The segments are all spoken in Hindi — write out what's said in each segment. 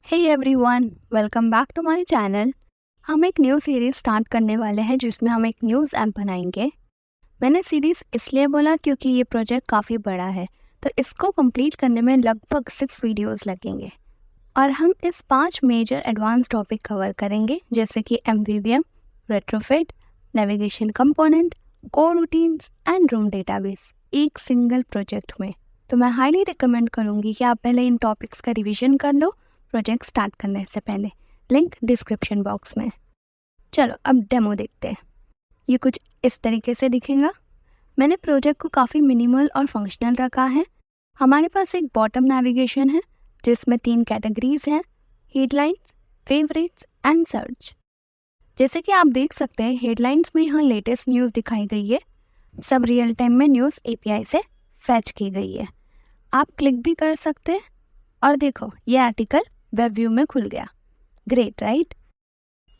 Hey everyone, welcome back to my channel. हम एक न्यू सीरीज़ स्टार्ट करने वाले हैं जिसमें हम एक न्यूज़ ऐप बनाएंगे। मैंने सीरीज़ इसलिए बोला क्योंकि ये प्रोजेक्ट काफ़ी बड़ा है, तो इसको कंप्लीट करने में लगभग 6 वीडियोस लगेंगे और हम इस 5 मेजर एडवांस टॉपिक कवर करेंगे, जैसे कि MVVM, retrofit, navigation component, core routines and room database एक सिंगल प्रोजेक्ट में। तो मैं हाईली रिकमेंड करूँगी कि आप पहले इन टॉपिक्स का रिवीजन कर लो प्रोजेक्ट स्टार्ट करने से पहले। लिंक डिस्क्रिप्शन बॉक्स में। चलो अब डेमो देखते हैं। ये कुछ इस तरीके से दिखेगा। मैंने प्रोजेक्ट को काफ़ी मिनिमल और फंक्शनल रखा है। हमारे पास एक बॉटम नेविगेशन है जिसमें 3 कैटेगरीज हैं: हेडलाइंस, फेवरेट्स एंड सर्च। जैसे कि आप देख सकते हैं, हेडलाइंस में यहाँ लेटेस्ट न्यूज़ दिखाई गई है। सब रियल टाइम में न्यूज़ एपीआई से फैच की गई है। आप क्लिक भी कर सकते हैं और देखो ये आर्टिकल वेब व्यू में खुल गया। Great right.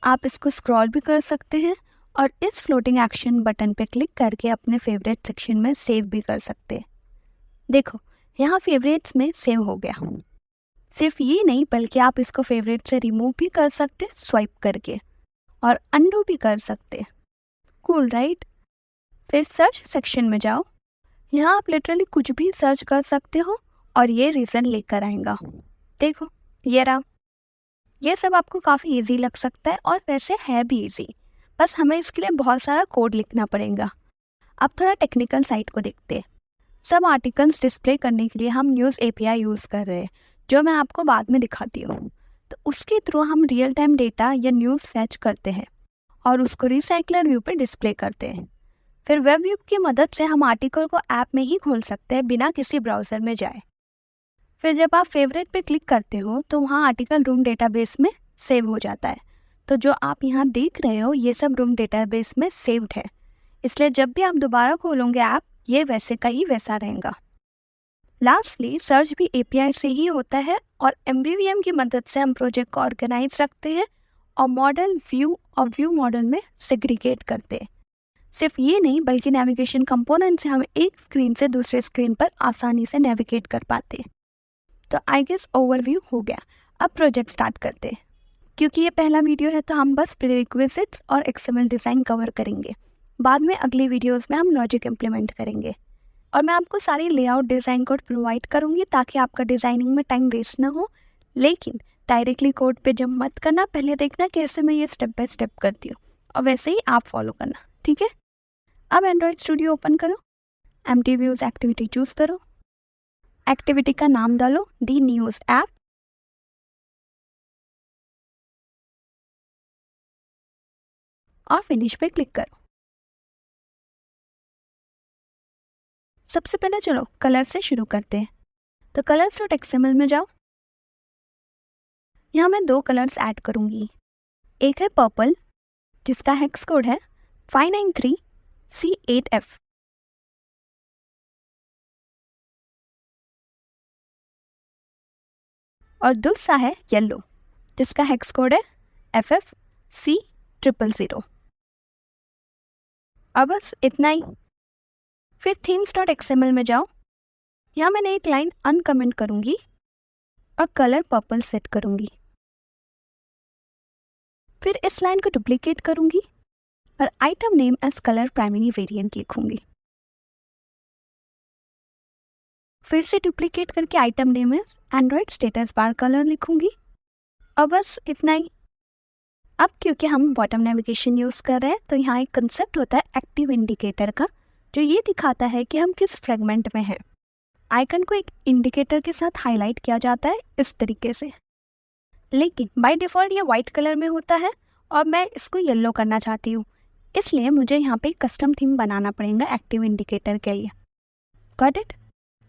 आप इसको स्क्रॉल भी कर सकते हैं और इस फ्लोटिंग एक्शन बटन पे क्लिक करके अपने फेवरेट सेक्शन में सेव भी कर सकते हैं। देखो यहाँ फेवरेट्स में सेव हो गया। सिर्फ ये नहीं, बल्कि आप इसको फेवरेट से रिमूव भी कर सकते हैं स्वाइप करके, और अंडू भी कर सकते हैं। Cool right. फिर सर्च सेक्शन में जाओ। यहाँ आप लिटरली कुछ भी सर्च कर सकते हो और ये रीज़न लेकर आएगा। देखो ये रहा। ये सब आपको काफ़ी इजी लग सकता है और वैसे है भी इजी, बस हमें इसके लिए बहुत सारा कोड लिखना पड़ेगा। अब थोड़ा टेक्निकल साइड को देखते हैं। सब आर्टिकल्स डिस्प्ले करने के लिए हम न्यूज़ एपीआई यूज़ कर रहे हैं, जो मैं आपको बाद में दिखाती हूँ। तो उसके थ्रू हम रियल टाइम डेटा या न्यूज़ फैच करते हैं और उसको रिसाइकलर व्यू पे डिस्प्ले करते हैं। फिर वेब व्यू की मदद से हम आर्टिकल को ऐप में ही खोल सकते हैं बिना किसी ब्राउज़र में जाए। फिर जब आप फेवरेट पे क्लिक करते हो तो वहाँ आर्टिकल रूम डेटाबेस में सेव हो जाता है। तो जो आप यहाँ देख रहे हो ये सब रूम डेटाबेस में सेव्ड है, इसलिए जब भी आप दोबारा खोलोगे ऐप, ये वैसे का ही वैसा रहेगा। लास्टली सर्च भी एपीआई से ही होता है और एमवीवीएम की मदद से हम प्रोजेक्ट को ऑर्गेनाइज रखते हैं और मॉडल व्यू और व्यू मॉडल में सेग्रीगेट करते हैं। सिर्फ ये नहीं, बल्कि नेविगेशन कंपोनेंट से हम एक स्क्रीन से दूसरे स्क्रीन पर आसानी से नेविगेट कर पाते हैं। तो आई गेस ओवरव्यू हो गया। अब प्रोजेक्ट स्टार्ट करते हैं। क्योंकि ये पहला वीडियो है तो हम बस प्रीरिक्विजिट्स और एक्सएमएल डिज़ाइन कवर करेंगे। बाद में अगली वीडियोस में हम लॉजिक इम्प्लीमेंट करेंगे और मैं आपको सारी लेआउट डिज़ाइन कोड प्रोवाइड करूँगी ताकि आपका डिज़ाइनिंग में टाइम वेस्ट ना हो। लेकिन डायरेक्टली कोड पे जंप मत करना, पहले देखना कैसे मैं ये स्टेप बाय स्टेप करती हूँ और वैसे ही आप फॉलो करना, ठीक है। अब एंड्रॉयड स्टूडियो ओपन करो, एम्प्टी व्यूज एक्टिविटी चूज करो, एक्टिविटी का नाम डालो दी न्यूज़ ऐप और फिनिश पे क्लिक करो। सबसे पहले चलो कलर से शुरू करते हैं। तो कलर्स डॉट एक्सएमएल में जाओ। यहाँ मैं 2 कलर्स ऐड करूँगी। एक है पर्पल जिसका हेक्स कोड है 593C8F, और दूसरा है येलो जिसका हेक्स कोड है FFC000। और बस इतना ही। फिर थीम्स डॉट एक्सएमएल में जाओ। यहाँ मैंने एक लाइन अनकमेंट करूँगी और कलर पर्पल सेट करूँगी। फिर इस लाइन को डुप्लीकेट करूँगी और item name as colour primary variant लिखूँगी। फिर से डुप्लीकेट करके item name as Android status bar colour लिखूँगी। और बस इतना ही। अब क्योंकि हम बॉटम नेविगेशन यूज़ कर रहे हैं तो यहाँ एक कंसेप्ट होता है एक्टिव इंडिकेटर का, जो ये दिखाता है कि हम किस फ्रेगमेंट में हैं। आइकन को एक इंडिकेटर के साथ हाईलाइट किया जाता है इस तरीके से, लेकिन बाय डिफ़ॉल्ट ये वाइट कलर में होता है और मैं इसको येलो करना चाहती हूँ, इसलिए मुझे यहाँ पे कस्टम थीम बनाना पड़ेगा एक्टिव इंडिकेटर के लिए। Got it.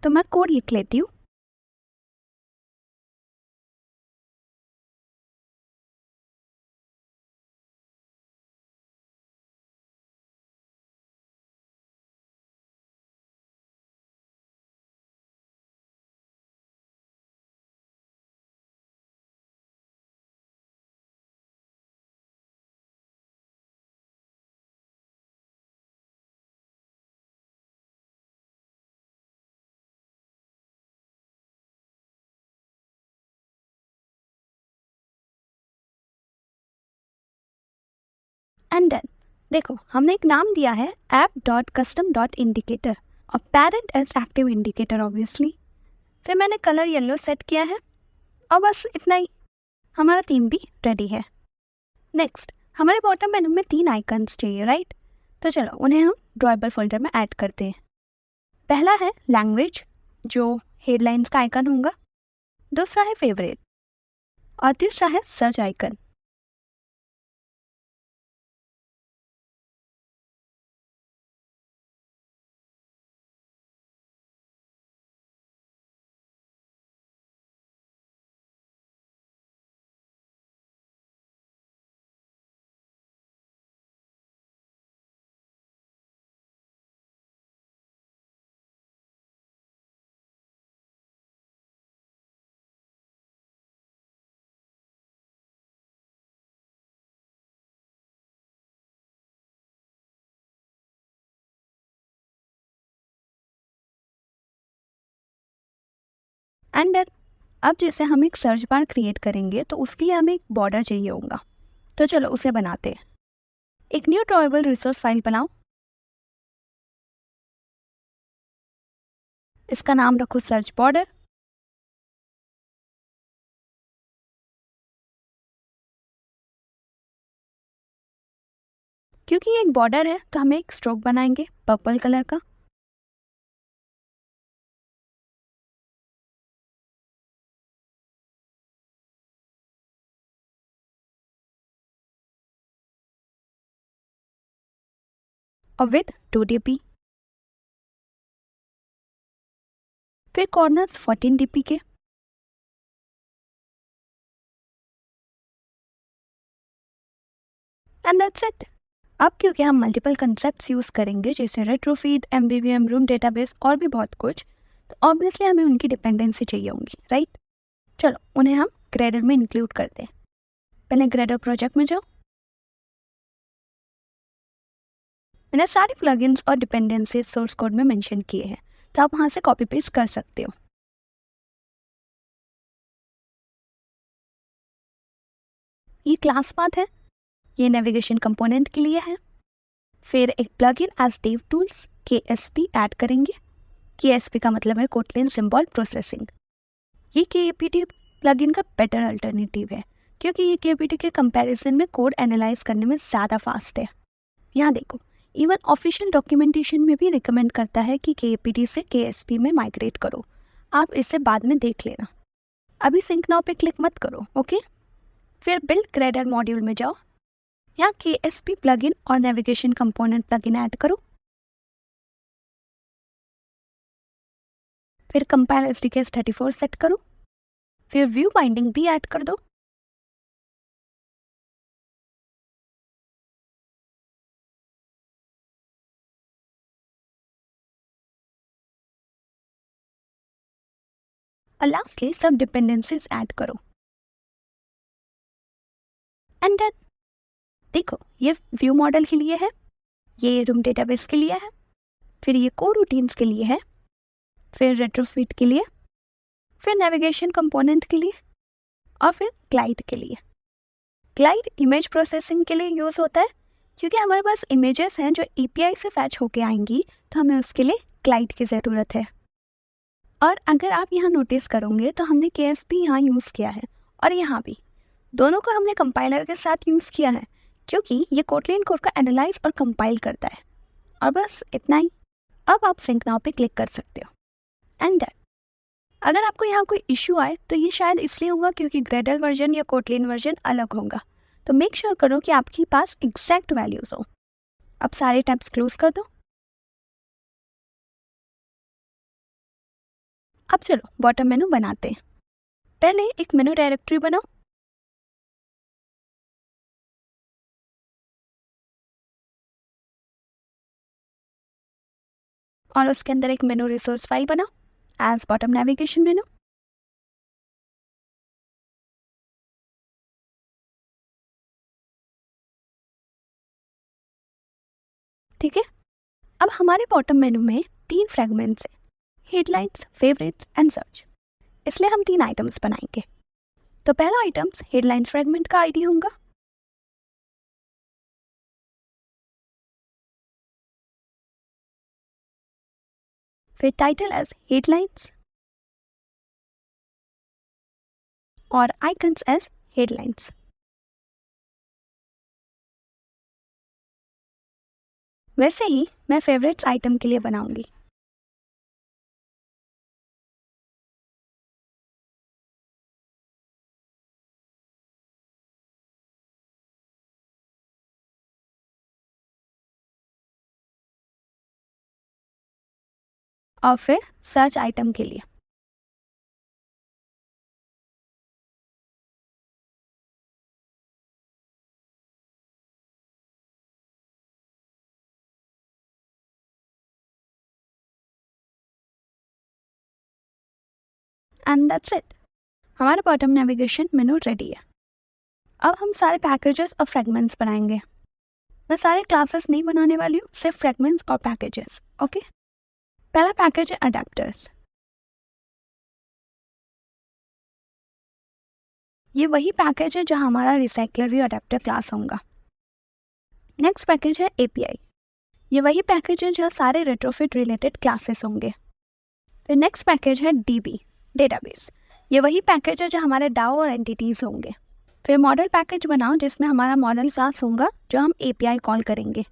तो मैं कोड लिख लेती हूँ। एंड देन देखो हमने एक नाम दिया है app.custom.indicator और parent as active indicator obviously. फिर मैंने कलर येलो सेट किया है और बस इतना ही, हमारा थीम भी रेडी है। नेक्स्ट हमारे बॉटम मेनू में 3 आइकन्स चाहिए राइट, तो चलो उन्हें हम ड्रॉएबल फोल्डर में ऐड करते हैं। पहला है लैंग्वेज जो हेडलाइंस का आइकन होगा, दूसरा है फेवरेट और तीसरा है सर्च आइकन। एंड देन अब जैसे हम एक सर्च बार क्रिएट करेंगे तो उसके लिए हमें एक बॉर्डर चाहिए होगा, तो चलो उसे बनाते हैं। एक न्यू ड्रॉएबल रिसोर्स फाइल बनाओ, इसका नाम रखो सर्च बॉर्डर। क्योंकि ये एक बॉर्डर है तो हमें एक स्ट्रोक बनाएंगे पर्पल कलर का। और विथ 2 dp, फिर कॉर्नर्स 14 dp के। And that's it. अब क्योंकि हम मल्टीपल कंसेप्ट्स यूज़ करेंगे जैसे रेट्रोफीड, एमवीवीएम, रूम डेटाबेस और भी बहुत कुछ, तो ऑब्वियसली हमें उनकी डिपेंडेंसी चाहिए होंगी राइट। चलो उन्हें हम ग्रेडर में इंक्लूड करते हैं। पहले ग्रेडर प्रोजेक्ट में जाओ, मैंने सारे प्लगइन्स और डिपेंडेंसीज सोर्स कोड में मेंशन किए हैं, तो आप वहाँ से कॉपी पेस्ट कर सकते हो। ये क्लास पाथ है, ये नेविगेशन कंपोनेंट के लिए है। फिर एक plugin as dev tools KSP add करेंगे। KSP का मतलब है कोटलिन सिंबल प्रोसेसिंग। ये KAPT प्लगइन का बेटर अल्टरनेटिव है क्योंकि ये KAPT के कंपैरिजन में कोड एनालाइज करने में ज़्यादा फास्ट है। यहाँ देखो इवन ऑफिशियल डॉक्यूमेंटेशन में भी रिकमेंड करता है कि KAPT से KSP में माइग्रेट करो। आप इसे बाद में देख लेना, अभी सिंक नाउ पे क्लिक मत करो ओके। फिर बिल्ड ग्रेडर मॉड्यूल में जाओ, यहाँ KSP प्लगइन और नेविगेशन कंपोनेंट प्लगइन ऐड करो। फिर कंपाइल SDKs 34 सेट करो। फिर व्यू बाइंडिंग भी ऐड कर दो। और लास्टली सब डिपेंडेंसीज ऐड करो। एंड देन देखो ये व्यू मॉडल के लिए है, ये रूम डेटाबेस के लिए है, फिर ये कोर रूटीन्स के लिए है, फिर रेट्रोफिट के लिए, फिर नेविगेशन कंपोनेंट के लिए और फिर ग्लाइड के लिए। ग्लाइड इमेज प्रोसेसिंग के लिए यूज़ होता है क्योंकि हमारे पास इमेजेस हैं जो API से फैच होके आएंगी, तो हमें उसके लिए ग्लाइड की ज़रूरत है। और अगर आप यहाँ नोटिस करोगे तो हमने KSP यहाँ यूज़ किया है और यहाँ भी, दोनों को हमने कंपाइलर के साथ यूज़ किया है क्योंकि ये कोटलिन कोड का एनालाइज और कंपाइल करता है। और बस इतना ही। अब आप सिंक नाउ पे क्लिक कर सकते हो। एंड दैट अगर आपको यहाँ कोई इश्यू आए तो ये शायद इसलिए होगा क्योंकि ग्रेडल वर्जन या कोटलिन वर्जन अलग होगा, तो मेक श्योर करो कि आपके पास एग्जैक्ट वैल्यूज़ हो। अब सारे टैब्स क्लोज कर दो। अब चलो बॉटम मेनू बनाते हैं। पहले एक मेनू डायरेक्टरी बनाओ, और उसके अंदर एक मेनू रिसोर्स फाइल बनाओ एज बॉटम नेविगेशन मेनू। ठीक है, अब हमारे बॉटम मेनू में 3 फ्रेगमेंट्स हैं, हेडलाइंस, फेवरेट्स एंड सर्च। इसलिए हम 3 आइटम्स बनाएंगे। तो पहला आइटम्स हेडलाइंस फ्रेगमेंट का आईडी होगा, फिर टाइटल एज हेडलाइंस और आइकन्स एज हेडलाइंस। वैसे ही मैं फेवरेट्स आइटम के लिए बनाऊंगी। और फिर सर्च आइटम के लिए एंड दैट्स इट, हमारा बॉटम नेविगेशन मेनू रेडी है। अब हम सारे पैकेजेस और फ्रेगमेंट्स बनाएंगे। मैं सारे क्लासेस नहीं बनाने वाली हूँ, सिर्फ फ्रेगमेंट्स और पैकेजेस। ओके, पहला पैकेज है अडेप्टर्स। ये वही पैकेज है जहाँ हमारा रिसाइकलर व्यू अडेप्टर क्लास होगा। नेक्स्ट पैकेज है एपीआई। ये वही पैकेज है जहाँ सारे रेट्रोफिट रिलेटेड क्लासेस होंगे। फिर नेक्स्ट पैकेज है डीबी, डेटाबेस। ये वही पैकेज है जहाँ हमारे डाओ और एंटिटीज़ होंगे। फिर मॉडल पैकेज बनाओ जिसमें हमारा मॉडल क्लास होगा जो हम एपीआई कॉल करेंगे।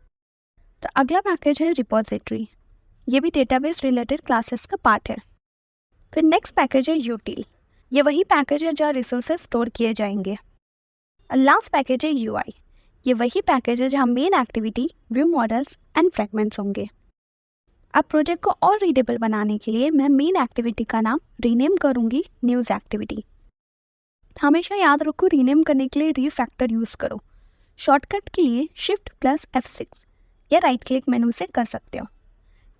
तो अगला पैकेज है रिपोजिटरी। ये भी डेटाबेस रिलेटेड क्लासेस का पार्ट है। फिर नेक्स्ट पैकेज है यूटिल। ये वही पैकेज है जहाँ रिसोर्सेज स्टोर किए जाएंगे। और लास्ट पैकेज है यूआई। ये वही पैकेज है जहाँ main activity, view models and fragments होंगे। अब प्रोजेक्ट को और रीडेबल बनाने के लिए मैं मेन एक्टिविटी का नाम रीनेम करूँगी न्यूज़ एक्टिविटी। हमेशा याद रखो, रीनेम करने के लिए रीफैक्टर यूज़ करो। शॉर्टकट के लिए शिफ्ट प्लस F6 या राइट क्लिक मेनू से कर सकते हो।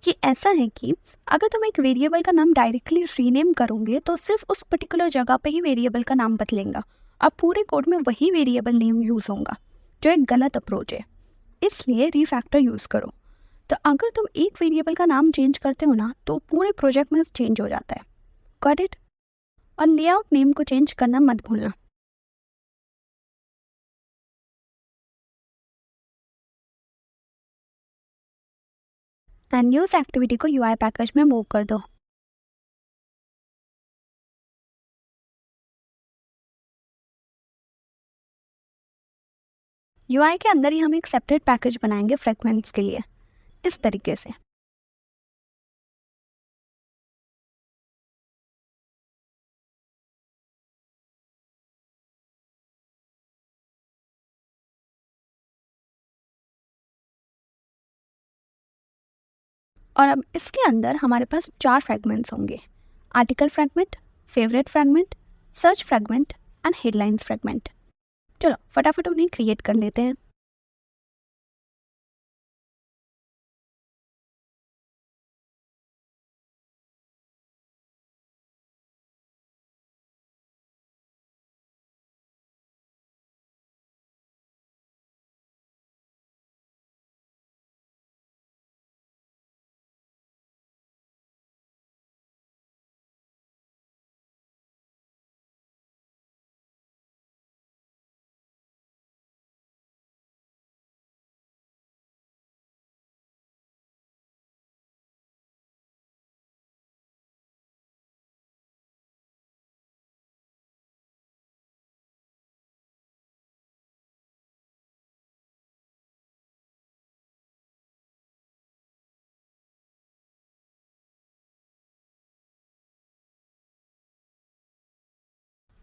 ये ऐसा है कि अगर तुम एक वेरिएबल का नाम डायरेक्टली रीनेम करोगे तो सिर्फ उस पर्टिकुलर जगह पे ही वेरिएबल का नाम बदलेगा। अब पूरे कोड में वही वेरिएबल नेम यूज़ होगा, जो एक गलत अप्रोच है। इसलिए रीफैक्टर यूज़ करो। तो अगर तुम एक वेरिएबल का नाम चेंज करते हो ना, तो पूरे प्रोजेक्ट में चेंज हो जाता है। Got it? और लेआउट नेम को चेंज करना मत भूलना। एंड न्यूज़ एक्टिविटी को यूआई पैकेज में मूव कर दो। यूआई के अंदर ही हम एक सेपरेट पैकेज बनाएंगे फ्रेगमेंट्स के लिए, इस तरीके से। और अब इसके अंदर हमारे पास 4 फ्रेगमेंट्स होंगे: article fragment, favourite fragment, search fragment and headlines fragment. चलो फटाफट उन्हें क्रिएट कर लेते हैं।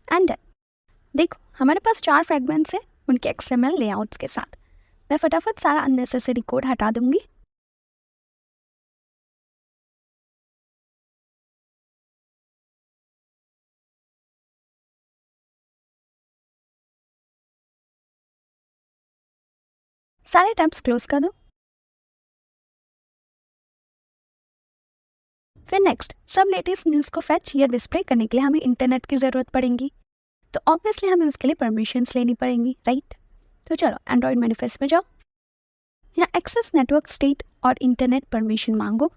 एंड देखो, हमारे पास 4 फ्रेगमेंट्स हैं उनके XML लेआउट्स के साथ। मैं फटाफट सारा अननेसेसरी कोड हटा दूंगी। सारे टैब्स क्लोज कर दो। फिर नेक्स्ट, सब लेटेस्ट न्यूज़ को फैच या डिस्प्ले करने के लिए हमें इंटरनेट की ज़रूरत पड़ेगी। तो ऑब्वियसली हमें उसके लिए परमिशंस लेनी पड़ेंगी, राइट? तो चलो एंड्रॉयड मैनिफेस्ट में जाओ, यहाँ एक्सेस नेटवर्क स्टेट और इंटरनेट परमिशन मांगो।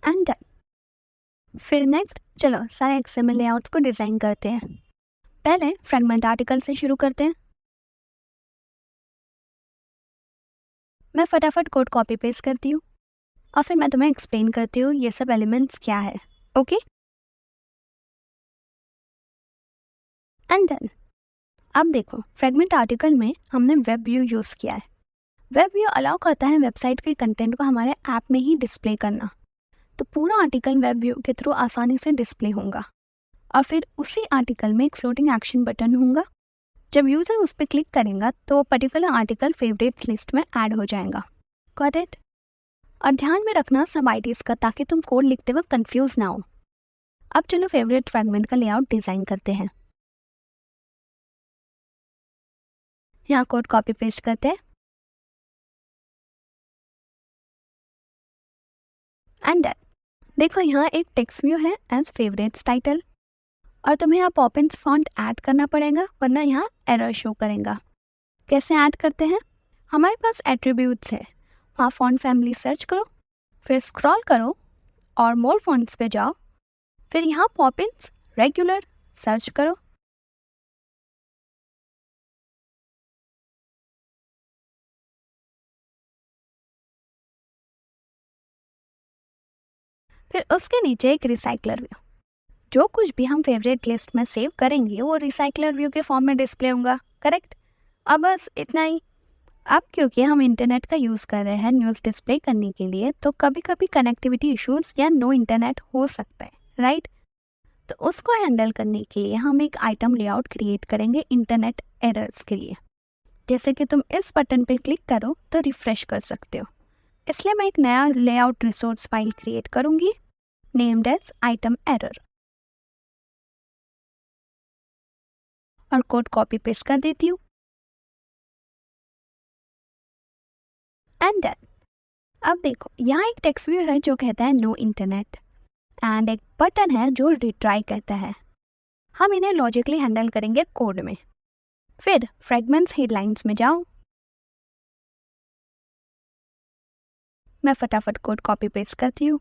And done. फिर नेक्स्ट, चलो सारे XML लेआउट्स को डिज़ाइन करते हैं। पहले फ्रेगमेंट आर्टिकल से शुरू करते हैं। मैं फटाफट कोड कॉपी पेस्ट करती हूँ और फिर मैं तुम्हें एक्सप्लेन करती हूँ ये सब एलिमेंट्स क्या है। Okay and done. अब देखो, फ्रेगमेंट आर्टिकल में हमने वेब व्यू यूज़ किया है। वेब व्यू अलाउ करता है वेबसाइट के कंटेंट को हमारे ऐप में ही डिस्प्ले करना। तो पूरा आर्टिकल वेब व्यू के थ्रू आसानी से डिस्प्ले होगा और फिर उसी आर्टिकल में एक फ्लोटिंग एक्शन बटन होगा। जब यूज़र उस पर क्लिक करेगा तो पर्टिकुलर आर्टिकल फेवरेट्स लिस्ट में ऐड हो जाएगा। Got it? और ध्यान में रखना सब आईडीज का, ताकि तुम कोड लिखते वक्त कंफ्यूज ना हो। अब चलो फेवरेट फ्रेगमेंट का लेआउट डिज़ाइन करते हैं। यहाँ कोड कॉपी पेस्ट करते हैं एंड डन। देखो यहाँ एक टेक्स्ट व्यू है एज फेवरेट्स टाइटल, और तुम्हें यहाँ पॉपिंस फॉन्ट ऐड करना पड़ेगा वरना यहाँ एरर शो करेगा। कैसे ऐड करते हैं? हमारे पास एट्रीब्यूट्स है, वहाँ फॉन्ट फैमिली सर्च करो, फिर स्क्रॉल करो और मोर फॉन्ट्स पे जाओ, फिर यहाँ पॉपिंस रेगुलर सर्च करो। फिर उसके नीचे एक रिसाइकलर व्यू, जो कुछ भी हम फेवरेट लिस्ट में सेव करेंगे वो रिसाइकलर व्यू के फॉर्म में डिस्प्ले होगा। करेक्ट? अब बस इतना ही। अब क्योंकि हम इंटरनेट का यूज़ कर रहे हैं न्यूज़ डिस्प्ले करने के लिए, तो कभी कभी कनेक्टिविटी इश्यूज या नो इंटरनेट हो सकता है, राइट? तो उसको हैंडल करने के लिए हम एक आइटम लेआउट क्रिएट करेंगे इंटरनेट एरर्स के लिए। जैसे कि तुम इस बटन पर क्लिक करो तो रिफ्रेश कर सकते हो। इसलिए मैं एक नया लेआउट रिसोर्स फाइल क्रिएट करूंगी नेम्ड एज आइटम एरर, और कोड कॉपी पेस्ट कर देती हूँ एंड डन। अब देखो यहाँ एक टेक्स्ट व्यू है जो कहता है नो इंटरनेट, एंड एक बटन है जो रिट्राई कहता है। हम इन्हें लॉजिकली हैंडल करेंगे कोड में। फिर फ्रेगमेंट्स हेडलाइंस में जाओ, मैं फटाफट कोड कॉपी पेस्ट करती हूँ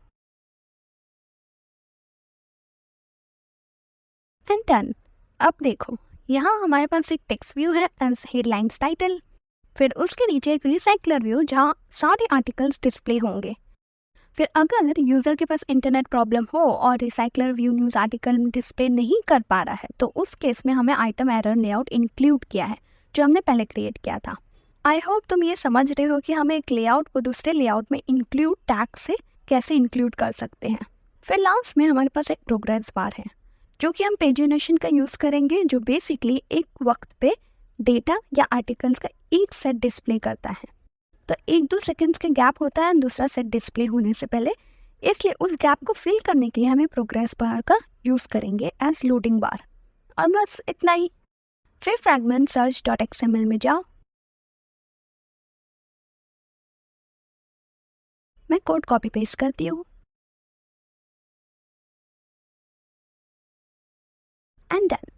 एंड डन। अब देखो यहाँ हमारे पास एक टेक्स्ट व्यू है एज हेडलाइंस टाइटल, फिर उसके नीचे एक रिसाइकलर व्यू जहाँ सारे आर्टिकल्स डिस्प्ले होंगे। फिर अगर यूज़र के पास इंटरनेट प्रॉब्लम हो और recycler view news article display नहीं कर पा रहा है, तो उस केस में हमें आइटम एरर लेआउट इंक्लूड किया है जो हमने पहले क्रिएट किया था। आई होप तुम ये समझ रहे हो कि हमें एक लेआउट को दूसरे लेआउट में इंक्लूड टैग से कैसे इंक्लूड कर सकते हैं। फिर लास्ट में हमारे पास एक प्रोग्रेस बार है जो कि हम पेजिनेशन का यूज़ करेंगे, जो बेसिकली एक वक्त पे डेटा या आर्टिकल्स का एक सेट डिस्प्ले करता है। तो 1-2 सेकंड्स के गैप होता है दूसरा सेट डिस्प्ले होने से पहले, इसलिए उस गैप को फिल करने के लिए हमें प्रोग्रेस बार का यूज़ करेंगे एज लोडिंग बार। और बस इतना ही। फिर फ्रैगमेंट search.xml में जाओ, मैं कोड कॉपी पेस्ट करती हूँ एंड डन।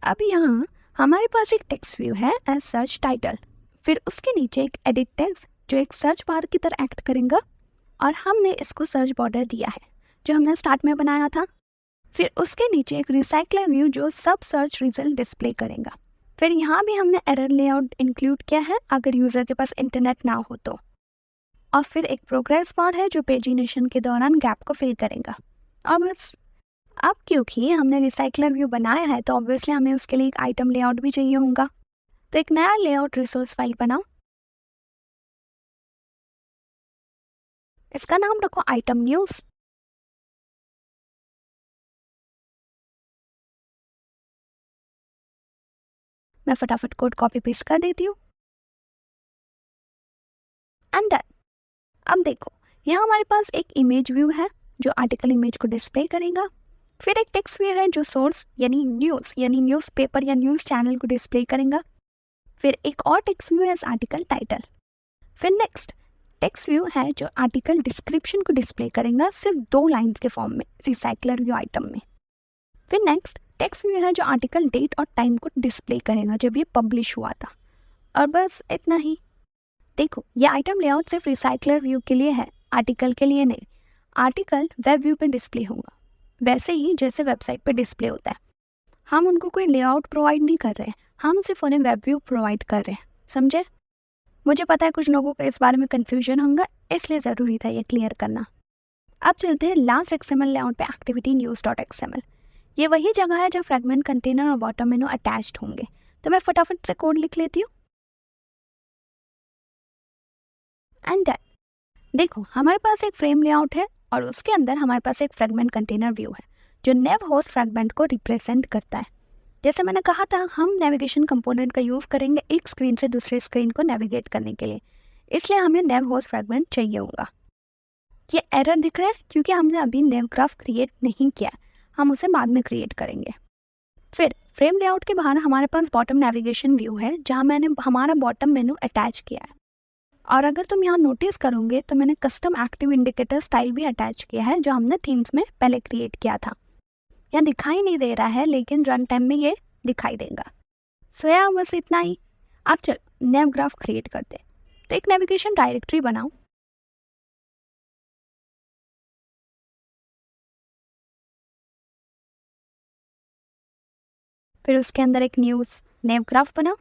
अब यहाँ हमारे पास एक टेक्स्ट व्यू है एज सर्च टाइटल, फिर उसके नीचे एक एडिट टेक्स्ट जो एक सर्च बार की तरह एक्ट करेगा, और हमने इसको सर्च बॉर्डर दिया है जो हमने स्टार्ट में बनाया था। फिर उसके नीचे एक रिसाइकलर व्यू जो सब सर्च रिजल्ट डिस्प्ले करेगा। फिर यहाँ भी हमने एरर लेआउट इंक्लूड किया है अगर यूज़र के पास इंटरनेट ना हो तो। और फिर एक प्रोग्रेस बार है जो पेजिनेशन के दौरान गैप को फिल करेगा। और बस। अब क्योंकि हमने रिसाइकलर व्यू बनाया है तो ऑब्वियसली हमें उसके लिए एक आइटम लेआउट भी चाहिए होगा। तो एक नया लेआउट रिसोर्स फाइल बनाओ, इसका नाम रखो आइटम न्यूज़। मैं फटाफट कोड कॉपी पेस्ट कर देती हूँ एंड डन। अब देखो यहाँ हमारे पास एक इमेज व्यू है जो आर्टिकल इमेज को डिस्प्ले करेगा। फिर एक टेक्स्ट व्यू है जो सोर्स यानी न्यूज़पेपर या न्यूज़ चैनल को डिस्प्ले करेगा। फिर एक और टेक्स्ट व्यू है आर्टिकल टाइटल। फिर नेक्स्ट टेक्स्ट व्यू है जो आर्टिकल डिस्क्रिप्शन को डिस्प्ले करेगा सिर्फ 2 लाइन्स के फॉर्म में रिसाइकलर व्यू आइटम में। फिर नेक्स्ट टेक्स्ट व्यू है जो आर्टिकल डेट और टाइम को डिस्प्ले करेगा जब ये पब्लिश हुआ था। और बस इतना ही। देखो ये आइटम लेआउट सिर्फ रिसाइकलर व्यू के लिए है, आर्टिकल के लिए नहीं। आर्टिकल वेब व्यू पे डिस्प्ले होगा वैसे ही जैसे वेबसाइट पे डिस्प्ले होता है। हम उनको कोई लेआउट प्रोवाइड नहीं कर रहे, हम सिर्फ उन्हें वेब व्यू प्रोवाइड कर रहे हैं, समझे? मुझे पता है कुछ लोगों को इस बारे में कन्फ्यूजन होगा, इसलिए ज़रूरी था ये क्लियर करना। अब चलते हैं लास्ट XML लेआउट पे, एक्टिविटी न्यूज़ डॉट XML। ये वही जगह है जहाँ फ्रेगमेंट कंटेनर और बॉटम मेनू अटैच्ड होंगे। तो मैं फटाफट से कोड लिख लेती हूँ एंड डन। देखो हमारे पास एक फ्रेम लेआउट है और उसके अंदर हमारे पास एक फ्रेगमेंट कंटेनर व्यू है जो नेव होस्ट फ्रेगमेंट को रिप्रेजेंट करता है। जैसे मैंने कहा था, हम नेविगेशन कंपोनेंट का यूज़ करेंगे एक स्क्रीन से दूसरे स्क्रीन को नेविगेट करने के लिए, इसलिए हमें नेव होस्ट फ्रेगमेंट चाहिए होगा। ये एरर दिख रहा है क्योंकि हमने अभी नेव ग्राफ क्रिएट नहीं किया, हम उसे बाद में क्रिएट करेंगे। फिर फ्रेम लेआउट के बाहर हमारे पास बॉटम नेविगेशन व्यू है जहाँ मैंने हमारा बॉटम मेनू अटैच किया है। और अगर तुम यहाँ नोटिस करोगे तो मैंने कस्टम एक्टिव इंडिकेटर स्टाइल भी अटैच किया है जो हमने थीम्स में पहले क्रिएट किया था। यहाँ दिखाई नहीं दे रहा है लेकिन रन टाइम में ये दिखाई देगा। सो यार बस इतना ही। अब चल नेव ग्राफ क्रिएट करते हैं। तो एक नेविगेशन डायरेक्टरी बनाओ, फिर उसके अंदर एक न्यूज़ नेव ग्राफ बनाओ,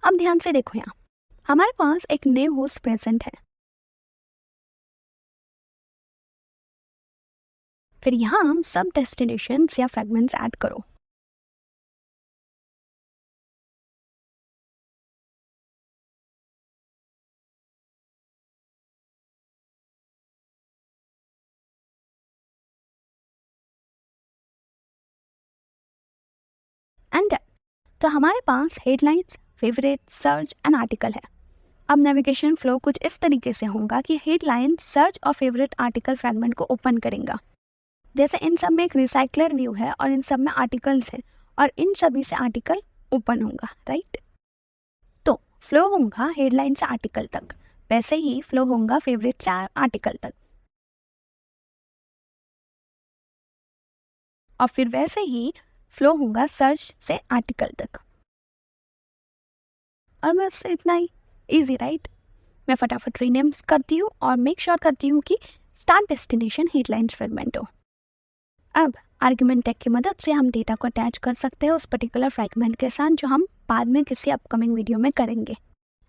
अब ध्यान से देखो यहाँ हमारे पास एक नेव होस्ट प्रेजेंट है। फिर यहाँ सब डेस्टिनेशंस या फ्रेगमेंट्स ऐड करो। एंड तो हमारे पास headlines, favourite, search and article है। अब नेविगेशन फ्लो कुछ इस तरीके से होगा कि हेडलाइन, सर्च और फेवरेट आर्टिकल फ्रेगमेंट को ओपन करेगा। जैसे इन सब में एक रिसाइकलर व्यू है और इन सब में आर्टिकल्स हैं और इन सभी से आर्टिकल ओपन होगा, राइट? तो फ्लो होगा हेडलाइन से आर्टिकल तक, वैसे ही फ्लो होगा फेवरेट से आर्टिकल तक, और फिर वैसे ही फ्लो होगा सर्च से आर्टिकल तक। और बस इतना ही, इजी राइट? मैं फटाफट रीनेम्स करती हूँ और मेक श्योर करती हूँ कि स्टार्ट डेस्टिनेशन हेडलाइंस फ्रेगमेंट हो। अब आर्ग्यूमेंट टैग की मदद से हम डेटा को अटैच कर सकते हैं उस पर्टिकुलर फ्रेगमेंट के साथ जो हम बाद में किसी अपकमिंग वीडियो में करेंगे।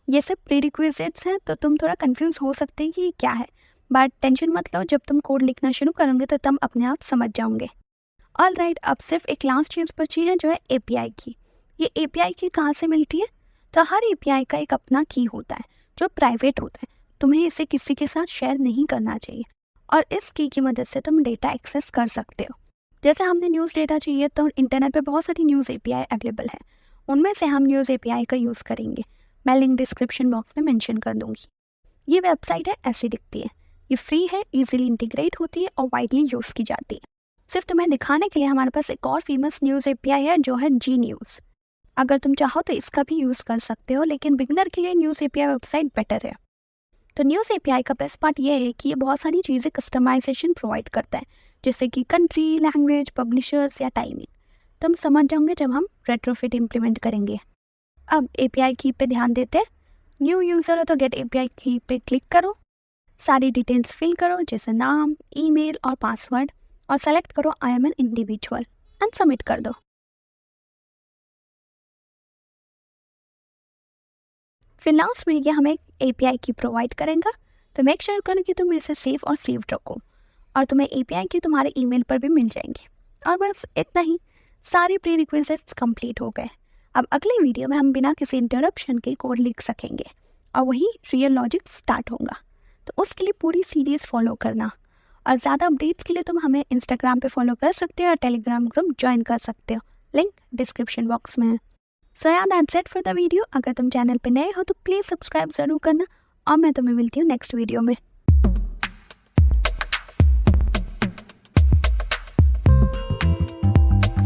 ये सब प्रीरिक्विजिट्स हैं तो तुम थोड़ा कंफ्यूज हो सकते हैं कि ये क्या है, बट टेंशन मत लो, जब तुम कोड लिखना शुरू करोगे तो तुम अपने आप समझ जाओगे। ऑल राइट, अब सिर्फ एक लास्ट चीज़ बची है जो है API की। ये API की कहाँ से मिलती है? तो हर API का एक अपना की होता है जो प्राइवेट होता है, तुम्हें इसे किसी के साथ शेयर नहीं करना चाहिए और इस की मदद से तुम डेटा एक्सेस कर सकते हो। जैसे हमने न्यूज़ डेटा चाहिए तो इंटरनेट पे बहुत सारी न्यूज़ API अवेलेबल है, उनमें से हम न्यूज़ API का यूज़ करेंगे। मैं लिंक डिस्क्रिप्शन बॉक्स में मेंशन कर दूंगी। ये वेबसाइट है, ऐसी दिखती है, ये फ्री है, इजीली इंटीग्रेट होती है और वाइडली यूज़ की जाती है। सिर्फ तुम्हें दिखाने के लिए हमारे पास एक और फेमस न्यूज़ API है जो है Gnews। अगर तुम चाहो तो इसका भी यूज़ कर सकते हो, लेकिन बिगनर के लिए न्यूज़ API वेबसाइट बेटर है। तो न्यूज़ API का बेस्ट पार्ट ये है कि ये बहुत सारी चीज़ें कस्टमाइजेशन प्रोवाइड करता है, जैसे कि कंट्री, लैंग्वेज, पब्लिशर्स या टाइमिंग। तुम समझ जाओगे जब हम रेट्रोफिट इम्प्लीमेंट करेंगे। अब API की पे ध्यान देते हैं। न्यू यूज़र हो तो गेट API की पे क्लिक करो, सारी डिटेल्स फिल करो जैसे नाम, ईमेल और पासवर्ड, और सेलेक्ट करो I am an individual and submit कर दो। फिर लास्ट में ये हमें API की प्रोवाइड करेगा, तो मेक श्योर करो कि तुम इसे सेव और सेव्ड रखो और तुम्हें API की तुम्हारे ईमेल पर भी मिल जाएंगे। और बस इतना ही, सारे प्री रिक्विजिट्स कंप्लीट हो गए। अब अगले वीडियो में हम बिना किसी इंटरप्शन के कोड लिख सकेंगे और वही रियल लॉजिक स्टार्ट होगा। तो उसके लिए पूरी सीरीज़ फॉलो करना, और ज़्यादा अपडेट्स के लिए तुम हमें इंस्टाग्राम पे फॉलो कर सकते हो और टेलीग्राम ग्रुप ज्वाइन कर सकते हो, लिंक डिस्क्रिप्शन बॉक्स में है। सो यार that's it for the video. अगर तुम चैनल पे नए हो तो प्लीज़ सब्सक्राइब ज़रूर करना और मैं तुम्हें मिलती हूँ नेक्स्ट वीडियो में।